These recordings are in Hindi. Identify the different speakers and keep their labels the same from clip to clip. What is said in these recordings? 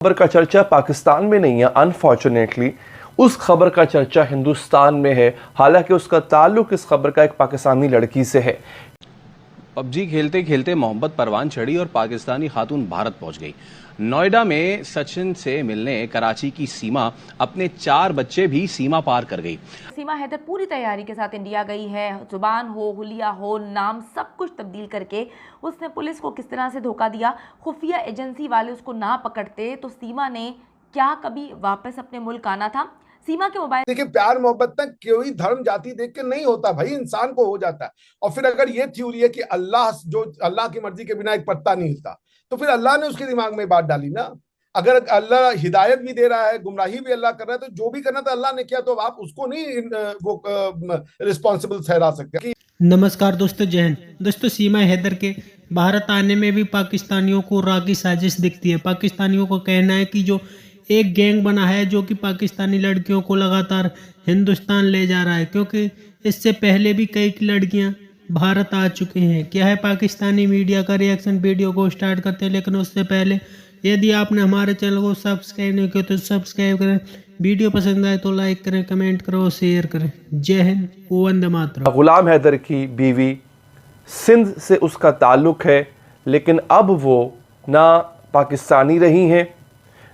Speaker 1: खबर का चर्चा पाकिस्तान में नहीं है, अनफॉर्चुनेटली उस खबर का चर्चा हिंदुस्तान में है। हालांकि उसका ताल्लुक इस खबर का एक पाकिस्तानी लड़की से है।
Speaker 2: पबजी खेलते खेलते मोहब्बत परवान चढ़ी और पाकिस्तानी खातून भारत पहुंच गई। नोएडा में सचिन से मिलने कराची की सीमा अपने 4 बच्चे भी सीमा पार कर गई।
Speaker 3: सीमा हैदर पूरी तैयारी के साथ इंडिया गई है। जुबान हो, हुलिया हो, नाम सब कुछ तब्दील करके उसने पुलिस को किस तरह से धोखा दिया। खुफिया एजेंसी वाले उसको ना पकड़ते तो सीमा ने क्या कभी वापस अपने मुल्क आना था। सीमा के मोबाइल
Speaker 4: देखिए, प्यार मोहब्बत तक कोई धर्म जाति देख के नहीं होता भाई, इंसान को हो जाता है। और फिर अगर ये थ्योरी है कि अल्लाह की मर्जी के बिना एक पत्ता नहीं हिलता, तो फिर अल्लाह ने उसके दिमाग में बात डाली ना। अगर अल्लाह हिदायत भी दे रहा है, गुमराही भी अल्लाह कर रहा है, तो जो भी करना था अल्लाह ने किया, तो आप उसको नहीं वो रिस्पॉन्सिबल ठहरा सकते।
Speaker 5: नमस्कार दोस्तों, जय हिंद। दोस्तों, सीमा हैदर के भारत आने में भी पाकिस्तानियों को रागी साजिश दिखती है। पाकिस्तानियों को कहना है कि जो एक गैंग बना है जो कि पाकिस्तानी लड़कियों को लगातार हिंदुस्तान ले जा रहा है, क्योंकि इससे पहले भी कई लड़कियां भारत आ चुकी हैं। क्या है पाकिस्तानी मीडिया का रिएक्शन, वीडियो को स्टार्ट करते हैं। लेकिन उससे पहले यदि आपने हमारे चैनल को सब्सक्राइब नहीं किया तो सब्सक्राइब करें। वीडियो पसंद आए तो लाइक करें, कमेंट करें और शेयर करें। जय हिंद, वंदे मातरम।
Speaker 1: गुलाम हैदर की बीवी सिंध से उसका ताल्लुक है, लेकिन अब वो ना पाकिस्तानी रही हैं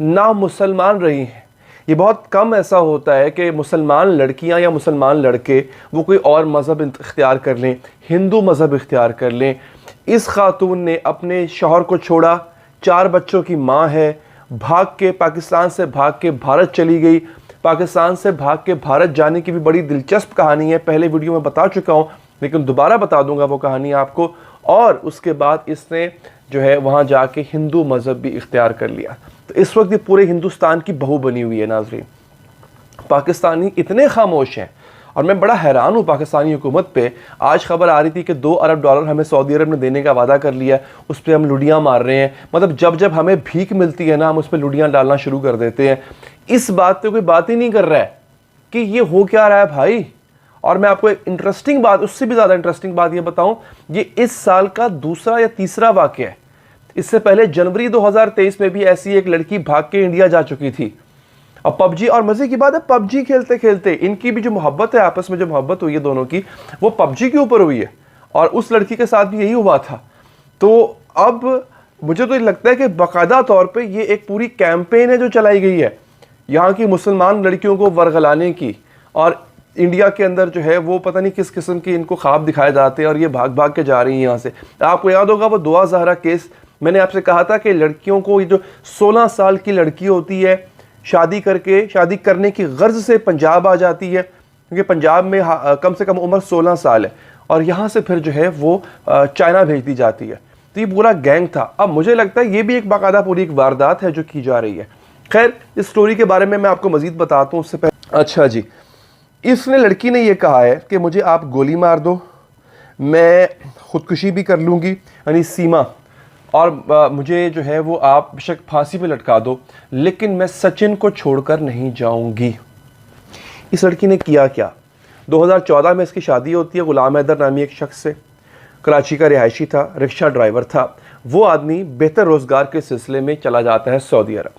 Speaker 1: ना मुसलमान रही हैं। ये बहुत कम ऐसा होता है कि मुसलमान लड़कियां या मुसलमान लड़के वो कोई और मज़हब इख्तियार कर लें, हिंदू मज़हब इख्तियार कर लें। इस खातून ने अपने शौहर को छोड़ा, 4 बच्चों की माँ है, भाग के पाकिस्तान से भाग के भारत चली गई। पाकिस्तान से भाग के भारत जाने की भी बड़ी दिलचस्प कहानी है, पहले वीडियो में बता चुका हूँ, लेकिन दोबारा बता दूंगा वो कहानी आपको। और उसके बाद इसने जो है वहाँ जाके हिंदू मज़हब भी इख्तियार कर लिया। तो इस वक्त ये पूरे हिंदुस्तान की बहू बनी हुई है। नाज़रीन, पाकिस्तानी इतने खामोश हैं और मैं बड़ा हैरान हूँ पाकिस्तानी हुकूमत पे। आज खबर आ रही थी कि $2 अरब हमें सऊदी अरब ने देने का वादा कर लिया है, उस पर हम लुड़ियाँ मार रहे हैं। मतलब जब जब हमें भीख मिलती है ना, हम उस पर लुड़ियाँ डालना शुरू कर देते हैं। इस बात पे कोई बात ही नहीं कर रहा है कि ये हो क्या रहा है भाई। और मैं आपको एक इंटरेस्टिंग बात, उससे भी ज़्यादा इंटरेस्टिंग बात ये बताऊँ, ये इस साल का दूसरा या तीसरा वाक़या है। इससे पहले जनवरी 2023 में भी ऐसी एक लड़की भाग के इंडिया जा चुकी थी। अब पबजी, और मज़े की बात है, पबजी खेलते खेलते इनकी भी जो मोहब्बत है, आपस में जो मोहब्बत हुई है दोनों की, वो पबजी के ऊपर हुई है। और उस लड़की के साथ भी यही हुआ था। तो अब मुझे तो लगता है कि बाकायदा तौर पे ये एक पूरी कैंपेन है जो चलाई गई है यहाँ की मुसलमान लड़कियों को वर्गलाने की। और इंडिया के अंदर जो है वो पता नहीं किस किस्म के इनको ख्वाब दिखाए जाते हैं और ये भाग भाग के जा रही हैं यहाँ से। आपको याद होगा वो दुआ ज़हरा केस, मैंने आपसे कहा था कि लड़कियों को, ये जो 16 साल की लड़की होती है, शादी करने की गर्ज से पंजाब आ जाती है, क्योंकि पंजाब में कम से कम उम्र 16 साल है, और यहाँ से फिर जो है वो चाइना भेज दी जाती है। तो ये पूरा गैंग था। अब मुझे लगता है ये भी एक बाकायदा पूरी एक वारदात है जो की जा रही है। खैर, इस स्टोरी के बारे में मैं आपको मज़ीद बताता हूँ उससे पहले। अच्छा जी, इसने, लड़की ने ये कहा है कि मुझे आप गोली मार दो, मैं ख़ुदकुशी भी कर लूँगी, यानी सीमा, और मुझे जो है वो आप बेशक फांसी पे लटका दो, लेकिन मैं सचिन को छोड़कर नहीं जाऊंगी। इस लड़की ने किया क्या? 2014 में इसकी शादी होती है गुलाम हैदर नामी एक शख्स से। कराची का रिहायशी था, रिक्शा ड्राइवर था। वो आदमी बेहतर रोज़गार के सिलसिले में चला जाता है सऊदी अरब,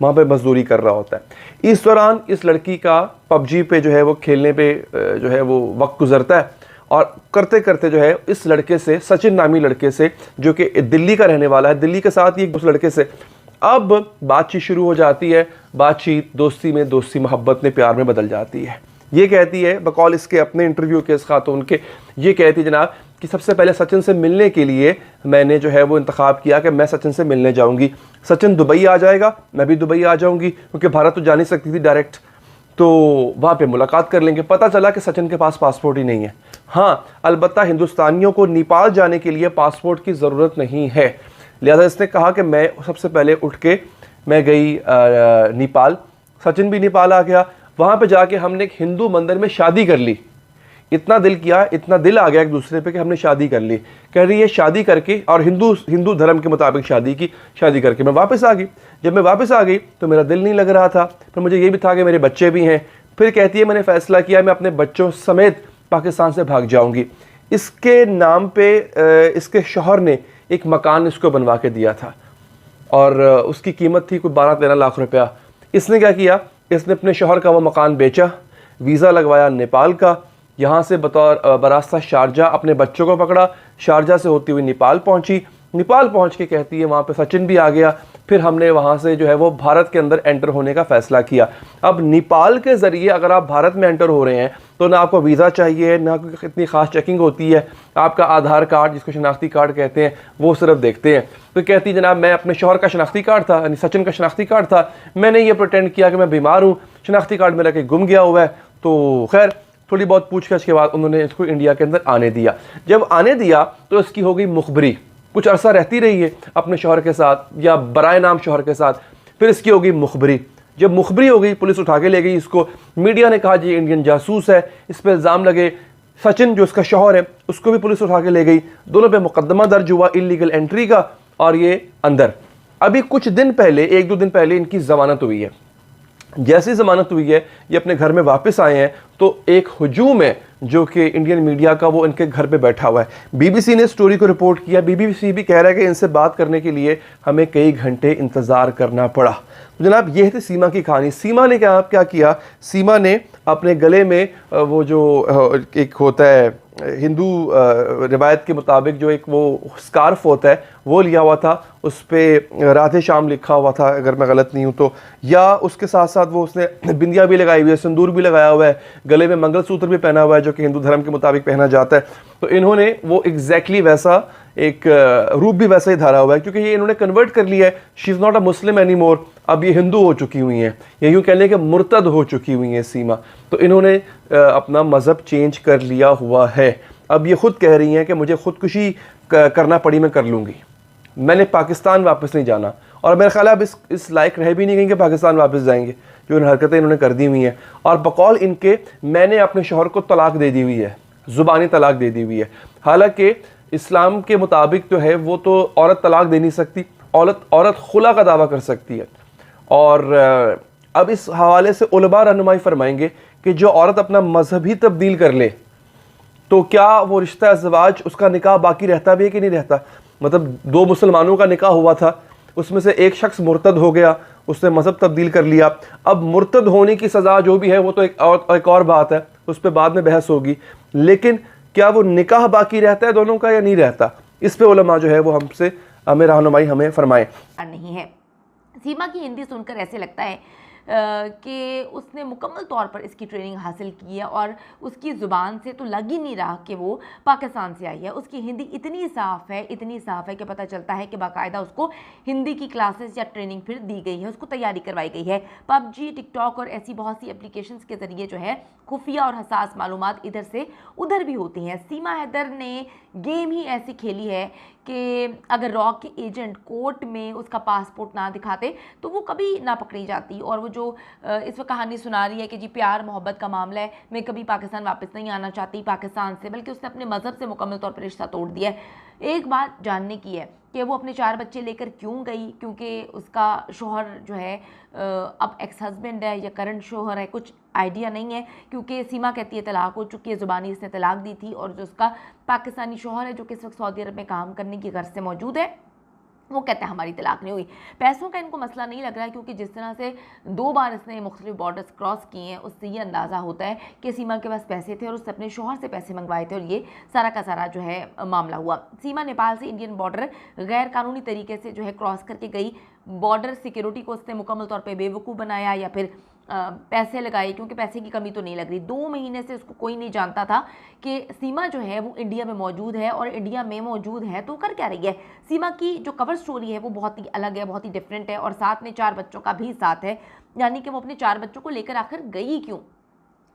Speaker 1: वहाँ पे मजदूरी कर रहा होता है। इस दौरान इस लड़की का पबजी पे जो है वो खेलने पे जो है वो वक्त गुजरता है, और करते करते जो है इस लड़के से, सचिन नामी लड़के से, जो कि दिल्ली का रहने वाला है, दिल्ली के साथ ही उस लड़के से अब बातचीत शुरू हो जाती है। बातचीत दोस्ती में, दोस्ती मोहब्बत में, प्यार में बदल जाती है। ये कहती है, बकौल इसके अपने इंटरव्यू के इस खातून के, ये कहती है जनाब कि सबसे पहले सचिन से मिलने के लिए मैंने जो है वो इंतखाब किया कि मैं सचिन से मिलने जाऊँगी। सचिन दुबई आ जाएगा, मैं भी दुबई आ जाऊँगी, क्योंकि भारत तो जा नहीं सकती थी डायरेक्ट, तो वहाँ पे मुलाकात कर लेंगे। पता चला कि सचिन के पास पासपोर्ट ही नहीं है। हाँ, अलबत्ता हिंदुस्तानियों को नेपाल जाने के लिए पासपोर्ट की ज़रूरत नहीं है। लिहाजा इसने कहा कि मैं सबसे पहले उठ के मैं गई नेपाल। सचिन भी नेपाल आ गया। वहाँ पे जाके हमने एक हिंदू मंदिर में शादी कर ली। इतना दिल किया, इतना दिल आ गया एक दूसरे पे कि हमने शादी कर ली। कह रही है शादी करके, और हिंदू धर्म के मुताबिक शादी की, शादी करके मैं वापस आ गई। जब मैं वापस आ गई तो मेरा दिल नहीं लग रहा था, फिर मुझे ये भी था कि मेरे बच्चे भी हैं। फिर कहती है मैंने फ़ैसला किया मैं अपने बच्चों समेत पाकिस्तान से भाग जाऊँगी। इसके नाम पे इसके शौहर ने एक मकान इसको बनवा के दिया था। और उसकी कीमत थी कोई 12-13 लाख रुपया। इसने क्या किया, इसने अपने शौहर का वो मकान बेचा, वीज़ा लगवाया नेपाल का, यहाँ से बतौर बरास्ता शारजा अपने बच्चों को पकड़ा, शारजा से होती हुई नेपाल पहुँची, नेपाल पहुँच के कहती है वहाँ पे सचिन भी आ गया। फिर हमने वहाँ से जो है वो भारत के अंदर एंटर होने का फ़ैसला किया। अब नेपाल के ज़रिए अगर आप भारत में एंटर हो रहे हैं तो ना आपको वीज़ा चाहिए, ना कोई इतनी ख़ास चेकिंग होती है, आपका आधार कार्ड जिसको शनाख्ती कार्ड कहते हैं वो सिर्फ देखते हैं। तो कहती जनाब मैं अपने शौहर का शनाख्ती कार्ड था, यानी सचिन का शनाख्ती कार्ड था, मैंने ये प्रिटेंड किया कि मैं बीमार हूँ, शनाख्ती कार्ड मेरा कहीं गुम गया हुआ है। तो खैर थोड़ी बहुत पूछताछ के बाद उन्होंने इसको इंडिया के अंदर आने दिया। जब आने दिया तो इसकी हो गई मुखबरी, कुछ अरसा रहती रही है अपने शौहर के साथ या बराए नाम शौहर के साथ, फिर इसकी हो गई मुखबरी। जब मुखबरी हो गई पुलिस उठा के ले गई इसको, मीडिया ने कहा जी इंडियन जासूस है, इस पर इल्ज़ाम लगे। सचिन जो इसका शौहर है उसको भी पुलिस उठा के ले गई, दोनों पे मुकदमा दर्ज हुआ इलीगल एंट्री का और ये अंदर। अभी कुछ दिन पहले, 1-2 दिन पहले इनकी ज़मानत हुई है। जैसी ज़मानत हुई है ये अपने घर में वापस आए हैं तो एक हुजूम है जो कि इंडियन मीडिया का वो इनके घर पे बैठा हुआ है। बीबीसी ने स्टोरी को रिपोर्ट किया, बीबीसी भी कह रहा है कि इनसे बात करने के लिए हमें कई घंटे इंतज़ार करना पड़ा। तो जनाब ये थी सीमा की कहानी। सीमा ने क्या किया, सीमा ने अपने गले में वो जो एक होता है हिंदू रिवायत के मुताबिक जो एक वो स्कार्फ होता है वो लिया हुआ था, उस पर राधे श्याम लिखा हुआ था अगर मैं गलत नहीं हूँ तो, या उसके साथ साथ वो उसने बिंदिया भी लगाई हुई है, सिंदूर भी लगाया हुआ है, गले में मंगलसूत्र भी पहना हुआ है जो कि हिंदू धर्म के मुताबिक पहना जाता है। तो इन्होंने वो एग्जैक्टली वैसा एक रूप भी वैसा ही धारा हुआ है, क्योंकि ये इन्होंने कन्वर्ट कर लिया है। She is not a Muslim any more, अब ये हिंदू हो चुकी हुई हैं, ये यूँ कह लें कि मुर्तद हो चुकी हुई हैं सीमा। तो इन्होंने अपना मज़हब चेंज कर लिया हुआ है। अब ये ख़ुद कह रही हैं कि मुझे ख़ुदकुशी करना पड़ी मैं कर लूँगी, मैंने पाकिस्तान वापस नहीं जाना। और मेरा ख्याल है अब इस लायक रह भी नहीं गई कि पाकिस्तान वापस जाएंगे, जो इन हरकतें इन्होंने कर दी हुई हैं। और बकौल इनके मैंने अपने शौहर को तलाक दे दी हुई है, ज़ुबानी तलाक दे दी हुई है। हालांकि इस्लाम के मुताबिक जो है वो तो औरत तलाक दे नहीं सकती, औरत खुला का दावा कर सकती है। और अब इस हवाले से उलमा रहनुमाई फरमाएंगे कि जो औरत अपना मजहब ही तब्दील कर ले तो क्या वो रिश्ता अज़वाज उसका निकाह बाकी रहता भी है कि नहीं रहता। मतलब 2 मुसलमानों का निकाह हुआ था, उसमें से एक शख्स मुर्तद हो गया, उसने मज़हब तब्दील कर लिया। अब मुर्तद होने की सज़ा जो भी है वो तो एक और बात है, उस पर बाद में बहस होगी। लेकिन क्या वो निकाह बाकी रहता है दोनों का या नहीं रहता, इस पे उलमा जो है वो हमें रहनुमाई हमें फरमाएं।
Speaker 3: नहीं है। सीमा की हिंदी सुनकर ऐसे लगता है कि उसने मुकम्मल तौर पर इसकी ट्रेनिंग हासिल की है और उसकी ज़ुबान से तो लग ही नहीं रहा कि वो पाकिस्तान से आई है। उसकी हिंदी इतनी साफ़ है कि पता चलता है कि बाकायदा उसको हिंदी की क्लासेस या ट्रेनिंग फिर दी गई है, उसको तैयारी करवाई गई है। पबजी, टिकटॉक और ऐसी बहुत सी एप्लीकेशंस के ज़रिए जो है खुफिया और हसास मालूमात इधर से उधर भी होती हैं। सीमा हैदर ने गेम ही ऐसी खेली है कि अगर रॉ के एजेंट कोर्ट में उसका पासपोर्ट ना दिखाते तो वो कभी ना पकड़ी जाती। और वो जो इस वक्त कहानी सुना रही है कि जी प्यार मोहब्बत का मामला है, मैं कभी पाकिस्तान वापस नहीं आना चाहती पाकिस्तान से, बल्कि उसने अपने मज़हब से मुकम्मल तौर पर रिश्ता तोड़ दिया है। एक बात जानने की है कि वो अपने 4 बच्चे लेकर क्यों गई, क्योंकि उसका शोहर जो है अब एक्स हस्बैंड है या करंट शोहर है, कुछ आइडिया नहीं है। क्योंकि सीमा कहती है तलाक हो चुकी है, ज़ुबानी इसने तलाक दी थी, और जो उसका पाकिस्तानी शोहर है जो कि इस वक्त सऊदी अरब में काम करने की गर्ज से मौजूद है, वो कहते हैं हमारी तलाक नहीं हुई। पैसों का इनको मसला नहीं लग रहा है, क्योंकि जिस तरह से 2 बार इसने मुख्तलिफ बॉर्डर्स क्रॉस किए हैं उससे ये अंदाज़ा होता है कि सीमा के पास पैसे थे और उसने अपने शोहर से पैसे मंगवाए थे और ये सारा का सारा जो है मामला हुआ। सीमा नेपाल से इंडियन बॉर्डर गैर कानूनी तरीके से जो है क्रॉस करके गई। बॉर्डर सिक्योरिटी को उसने मुकम्मल तौर पर बेवकूफ़ बनाया या फिर पैसे लगाए, क्योंकि पैसे की कमी तो नहीं लग रही। 2 महीने से उसको कोई नहीं जानता था कि सीमा जो है वो इंडिया में मौजूद है, और इंडिया में मौजूद है तो कर क्या रही है। सीमा की जो कवर स्टोरी है वो बहुत ही अलग है, बहुत ही डिफरेंट है, और साथ में 4 बच्चों का भी साथ है। यानी कि वो अपने 4 बच्चों को लेकर आखिर गई क्यों।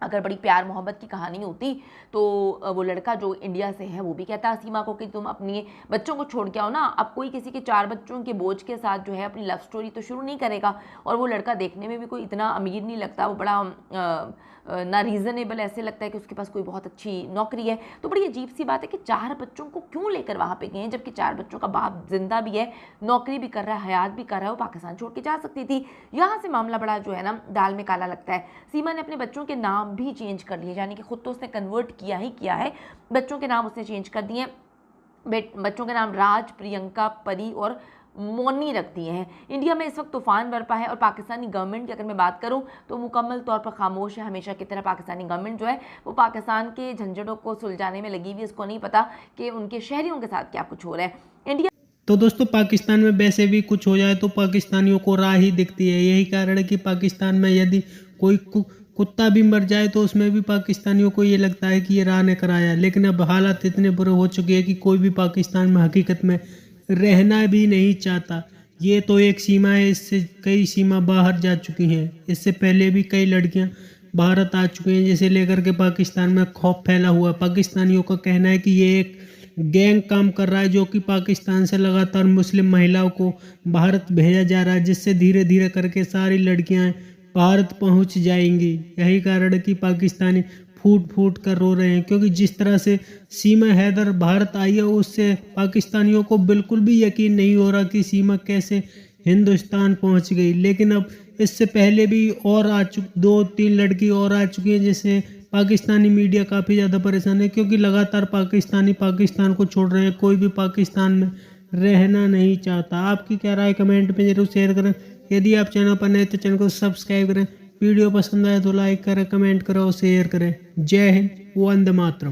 Speaker 3: अगर बड़ी प्यार मोहब्बत की कहानी होती तो वो लड़का जो इंडिया से है वो भी कहता सीमा को कि तुम अपने बच्चों को छोड़ के आओ ना। अब कोई किसी के 4 बच्चों के बोझ के साथ जो है अपनी लव स्टोरी तो शुरू नहीं करेगा। और वो लड़का देखने में भी कोई इतना अमीर नहीं लगता, वो बड़ा ना रीज़नेबल ऐसे लगता है कि उसके पास कोई बहुत अच्छी नौकरी है। तो बड़ी अजीब सी बात है कि 4 बच्चों को क्यों लेकर वहाँ पे गए हैं, जबकि 4 बच्चों का बाप जिंदा भी है, नौकरी भी कर रहा है, हयात भी कर रहा है, वो पाकिस्तान छोड़ के जा सकती थी। यहाँ से मामला बड़ा जो है ना दाल में काला लगता है। सीमा ने अपने बच्चों के नाम भी चेंज कर लिए, यानी कि खुद तो उसने कन्वर्ट किया ही किया है, बच्चों के नाम उसने चेंज कर दिए। बच्चों के नाम राज, प्रियंका, परी और मौनी रख दिए हैं। इंडिया में इस वक्त तूफान बरपा है और पाकिस्तानी गवर्नमेंट की अगर मैं बात करूं तो मुकम्मल तौर पर खामोश है। हमेशा की तरह पाकिस्तानी गवर्नमेंट जो है वो पाकिस्तान के झंझटों को सुलझाने में लगी हुई, उसको नहीं पता कि उनके शहरियों के साथ क्या कुछ हो रहा है। इंडिया
Speaker 5: तो दोस्तों पाकिस्तान में वैसे भी कुछ हो जाए तो पाकिस्तानियों को राह ही दिखती है। यही कारण है कि पाकिस्तान में यदि कोई कुत्ता भी मर जाए तो उसमें भी पाकिस्तानियों को ये लगता है कि ये राह ने कराया। लेकिन अब हालात इतने बुरे हो चुके हैं कि कोई भी पाकिस्तान में हकीकत में रहना भी नहीं चाहता। ये तो एक सीमा है, इससे कई सीमा बाहर जा चुकी हैं। इससे पहले भी कई लड़कियां भारत आ चुकी हैं, जिसे लेकर के पाकिस्तान में खौफ फैला हुआ। पाकिस्तानियों का कहना है कि ये एक गैंग काम कर रहा है, जो कि पाकिस्तान से लगातार मुस्लिम महिलाओं को भारत भेजा जा रहा है, जिससे धीरे धीरे करके सारी लड़कियां भारत पहुंच जाएंगी। यही कारण है कि पाकिस्तानी फूट फूट कर रो रहे हैं, क्योंकि जिस तरह से सीमा हैदर भारत आई है उससे पाकिस्तानियों को बिल्कुल भी यकीन नहीं हो रहा कि सीमा कैसे हिंदुस्तान पहुंच गई। लेकिन अब इससे पहले भी और आ चुकी 2-3 लड़की और आ चुकी हैं, जिससे पाकिस्तानी मीडिया काफ़ी ज़्यादा परेशान है, क्योंकि लगातार पाकिस्तानी पाकिस्तान को छोड़ रहे हैं। कोई भी पाकिस्तान में रहना नहीं चाहता। आपकी क्या राय कमेंट में जरूर शेयर करें। यदि आप चैनल पर नए तो चैनल को सब्सक्राइब करें। वीडियो पसंद आए तो लाइक करें, कमेंट करें और शेयर करें। जय हिंद, वंदे मातरम।